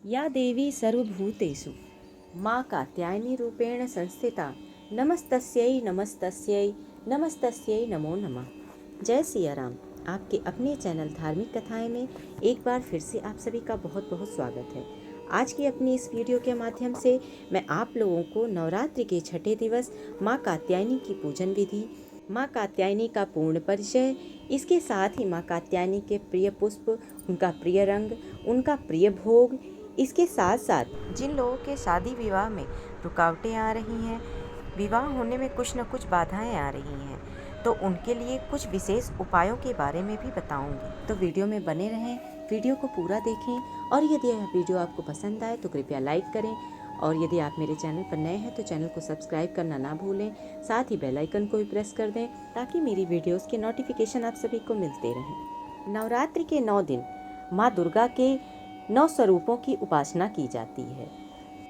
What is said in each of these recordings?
या देवी सर्वभूतेषु माँ कात्यायनी रूपेण संस्थिता नमस्तस्यै नमस्तस्यै नमस्तस्यै नमो नमः। जय सिया राम। आपके अपने चैनल धार्मिक कथाएं में एक बार फिर से आप सभी का बहुत बहुत स्वागत है। आज की अपनी इस वीडियो के माध्यम से मैं आप लोगों को नवरात्रि के छठे दिवस माँ कात्यायनी की पूजन विधि, माँ कात्यायनी का पूर्ण परिचय, इसके साथ ही माँ कात्यायनी के प्रिय पुष्प, उनका प्रिय रंग, उनका प्रिय भोग, इसके साथ साथ जिन लोगों के शादी विवाह में रुकावटें आ रही हैं, विवाह होने में कुछ न कुछ बाधाएं आ रही हैं, तो उनके लिए कुछ विशेष उपायों के बारे में भी बताऊंगी। तो वीडियो में बने रहें, वीडियो को पूरा देखें और यदि यह वीडियो आपको पसंद आए तो कृपया लाइक करें और यदि आप मेरे चैनल पर नए हैं तो चैनल को सब्सक्राइब करना ना भूलें। साथ ही बेल आइकन को भी प्रेस कर दें ताकि मेरी वीडियोस के नोटिफिकेशन आप सभी को मिलते रहें। नवरात्रि के 9 दिन माँ दुर्गा के 9 स्वरूपों की उपासना की जाती है।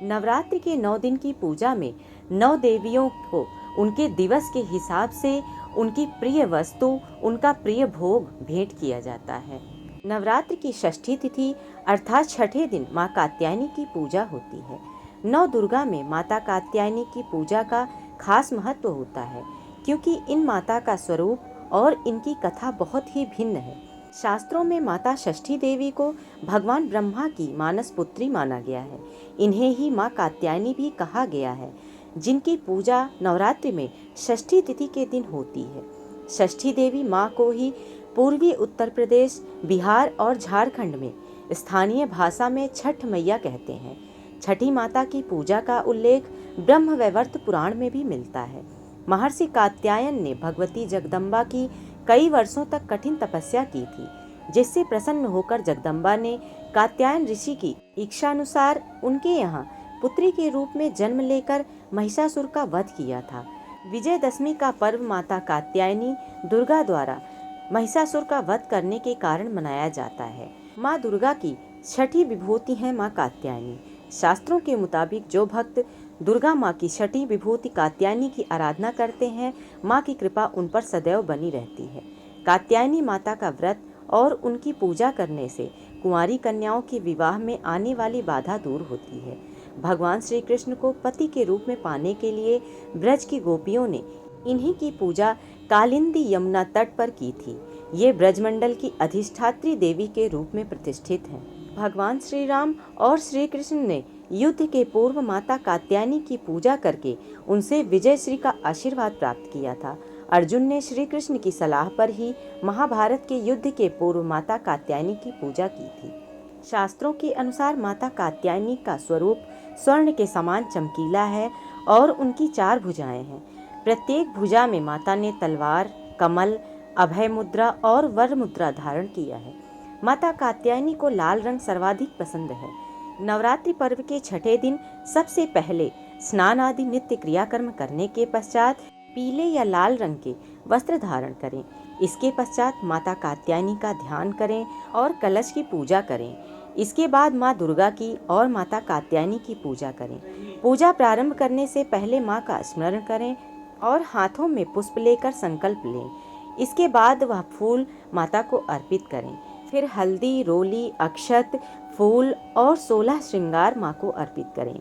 नवरात्रि के 9 दिन की पूजा में 9 देवियों को उनके दिवस के हिसाब से उनकी प्रिय वस्तु, उनका प्रिय भोग भेंट किया जाता है। नवरात्रि की षष्ठी तिथि अर्थात छठे दिन माँ कात्यायनी की पूजा होती है। नौ दुर्गा में माता कात्यायनी की पूजा का खास महत्व होता है क्योंकि इन माता का स्वरूप और इनकी कथा बहुत ही भिन्न है। शास्त्रों में माता षष्ठी देवी को भगवान ब्रह्मा की मानस पुत्री माना गया है। इन्हें ही माँ कात्यायनी भी कहा गया है, जिनकी पूजा नवरात्रि में षष्ठी तिथि के दिन होती है। षष्ठी देवी माँ को ही पूर्वी उत्तर प्रदेश, बिहार और झारखंड में स्थानीय भाषा में छठ मैया कहते हैं। छठी माता की पूजा का उल्लेख ब्रह्मवैवर्त पुराण में भी मिलता है। महर्षि कात्यायन ने भगवती जगदम्बा की कई वर्षों तक कठिन तपस्या की थी, जिससे प्रसन्न होकर जगदम्बा ने कात्यायन ऋषि की इच्छानुसार उनके यहाँ पुत्री के रूप में जन्म लेकर महिषासुर का वध किया था। विजयदशमी का पर्व माता कात्यायनी दुर्गा द्वारा महिषासुर का वध करने के कारण मनाया जाता है। माँ दुर्गा की छठी विभूति है माँ कात्यायनी। शास्त्रों के मुताबिक जो भक्त दुर्गा माँ की छठी विभूति कात्यायनी की आराधना करते हैं, माँ की कृपा उन पर सदैव बनी रहती है। कात्यायनी माता का व्रत और उनकी पूजा करने से कुंवारी कन्याओं के विवाह में आने वाली बाधा दूर होती है। भगवान श्री कृष्ण को पति के रूप में पाने के लिए ब्रज की गोपियों ने इन्हीं की पूजा कालिंदी यमुना तट पर की थी। ये ब्रजमंडल की अधिष्ठात्री देवी के रूप में प्रतिष्ठित हैं। भगवान श्री राम और श्री कृष्ण ने युद्ध के पूर्व माता कात्यायनी की पूजा करके उनसे विजयश्री का आशीर्वाद प्राप्त किया था। अर्जुन ने श्री कृष्ण की सलाह पर ही महाभारत के युद्ध के पूर्व माता कात्यायनी की पूजा की थी। शास्त्रों के अनुसार माता कात्यायनी का स्वरूप स्वर्ण के समान चमकीला है और उनकी 4 भुजाएं हैं। प्रत्येक भुजा में माता ने तलवार, कमल, अभय मुद्रा और वर मुद्रा धारण किया है। माता कात्यायनी को लाल रंग सर्वाधिक पसंद है। नवरात्रि पर्व के छठे दिन सबसे पहले स्नान आदि नित्य क्रियाकर्म करने के पश्चात पीले या लाल रंग के वस्त्र धारण करें। इसके पश्चात माता कात्यायनी का ध्यान करें और कलश की पूजा करें। इसके बाद माँ दुर्गा की और माता कात्यायनी की पूजा करें। पूजा प्रारंभ करने से पहले माँ का स्मरण करें और हाथों में पुष्प लेकर संकल्प लें। इसके बाद वह फूल माता को अर्पित करें। फिर हल्दी, रोली, अक्षत, फूल और 16 श्रृंगार माँ को अर्पित करें।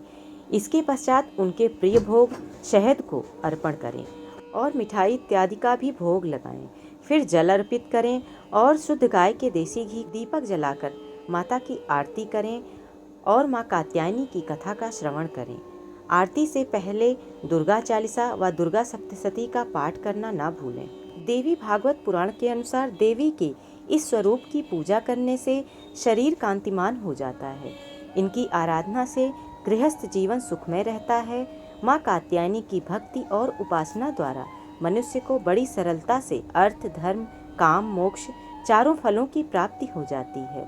इसके पश्चात उनके प्रिय भोग शहद को अर्पण करें और मिठाई इत्यादि का भी भोग लगाएं। फिर जल अर्पित करें और शुद्ध गाय के देसी घी दीपक जलाकर माता की आरती करें और माँ कात्यायनी की कथा का श्रवण करें। आरती से पहले दुर्गा चालीसा व दुर्गा सप्तशती का पाठ करना ना भूलें। देवी भागवत पुराण के अनुसार देवी के इस स्वरूप की पूजा करने से शरीर कांतिमान हो जाता है। इनकी आराधना से गृहस्थ जीवन सुखमय रहता है। माँ कात्यायनी की भक्ति और उपासना द्वारा मनुष्य को बड़ी सरलता से अर्थ, धर्म, काम, मोक्ष चारों फलों की प्राप्ति हो जाती है।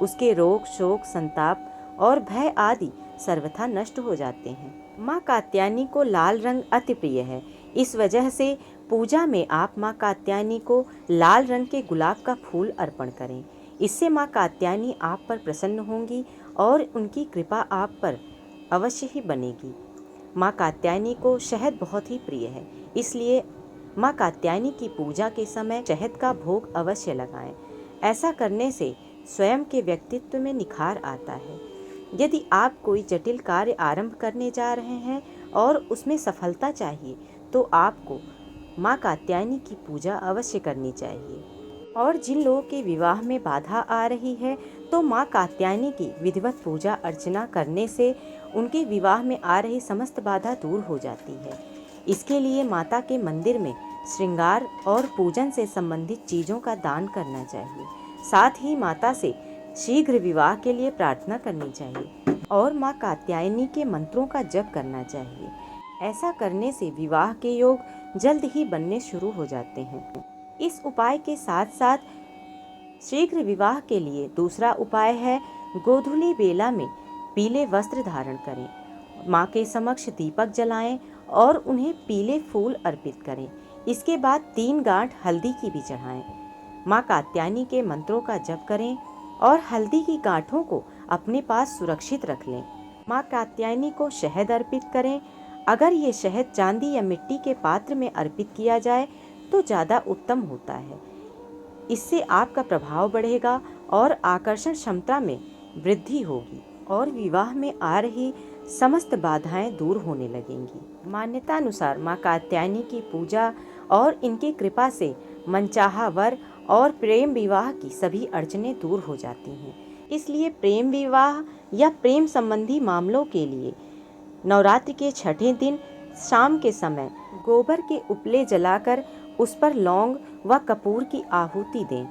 उसके रोग, शोक, संताप और भय आदि सर्वथा नष्ट हो जाते हैं। माँ कात्यायनी को लाल रंग अति प्रिय है। इस वजह से पूजा में आप माँ कात्यायनी को लाल रंग के गुलाब का फूल अर्पण करें। इससे माँ कात्यायनी आप पर प्रसन्न होंगी और उनकी कृपा आप पर अवश्य ही बनेगी। माँ कात्यायनी को शहद बहुत ही प्रिय है, इसलिए माँ कात्यायनी की पूजा के समय शहद का भोग अवश्य लगाएं। ऐसा करने से स्वयं के व्यक्तित्व में निखार आता है। यदि आप कोई जटिल कार्य आरंभ करने जा रहे हैं और उसमें सफलता चाहिए तो आपको माँ कात्यायनी की पूजा अवश्य करनी चाहिए। और जिन लोगों के विवाह में बाधा आ रही है तो माँ कात्यायनी की विधिवत पूजा अर्चना करने से उनके विवाह में आ रही समस्त बाधा दूर हो जाती है। इसके लिए माता के मंदिर में श्रृंगार और पूजन से संबंधित चीज़ों का दान करना चाहिए। साथ ही माता से शीघ्र विवाह के लिए प्रार्थना करनी चाहिए और माँ कात्यायनी के मंत्रों का जप करना चाहिए। ऐसा करने से विवाह के योग जल्द ही बनने शुरू हो जाते हैं। इस उपाय के साथ साथ शीघ्र विवाह के लिए दूसरा उपाय है, गोधूली बेला में पीले वस्त्र धारण करें, माँ के समक्ष दीपक जलाएं और उन्हें पीले फूल अर्पित करें। इसके बाद 3 गांठ हल्दी की भी चढ़ाएं। माँ कात्यायनी के मंत्रों का जप करें और हल्दी की गांठों को अपने पास सुरक्षित रख लें। माँ कात्यायनी को शहद अर्पित करें। अगर ये शहद चांदी या मिट्टी के पात्र में अर्पित किया जाए तो ज़्यादा उत्तम होता है। इससे आपका प्रभाव बढ़ेगा और आकर्षण क्षमता में वृद्धि होगी और विवाह में आ रही समस्त बाधाएं दूर होने लगेंगी। मान्यता अनुसार माँ कात्यायनी की पूजा और इनकी कृपा से मनचाहा वर और प्रेम विवाह की सभी अड़चनें दूर हो जाती हैं। इसलिए प्रेम विवाह या प्रेम संबंधी मामलों के लिए नवरात्रि के छठे दिन शाम के समय गोबर के उपले जलाकर उस पर लौंग व कपूर की आहुति दें।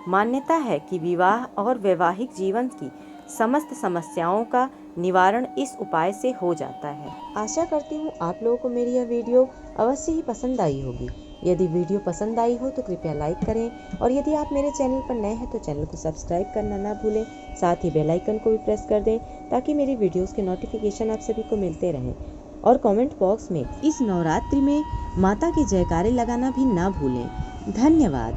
मान्यता है कि विवाह और वैवाहिक जीवन की समस्त समस्याओं का निवारण इस उपाय से हो जाता है। आशा करती हूँ आप लोगों को मेरी यह वीडियो अवश्य ही पसंद आई होगी। यदि वीडियो पसंद आई हो तो कृपया लाइक करें और यदि आप मेरे चैनल पर नए हैं तो चैनल को सब्सक्राइब करना ना भूलें। साथ ही बेल आइकन को भी प्रेस कर दें ताकि मेरी वीडियोस के नोटिफिकेशन आप सभी को मिलते रहें। और कमेंट बॉक्स में इस नवरात्रि में माता के जयकारे लगाना भी ना भूलें। धन्यवाद।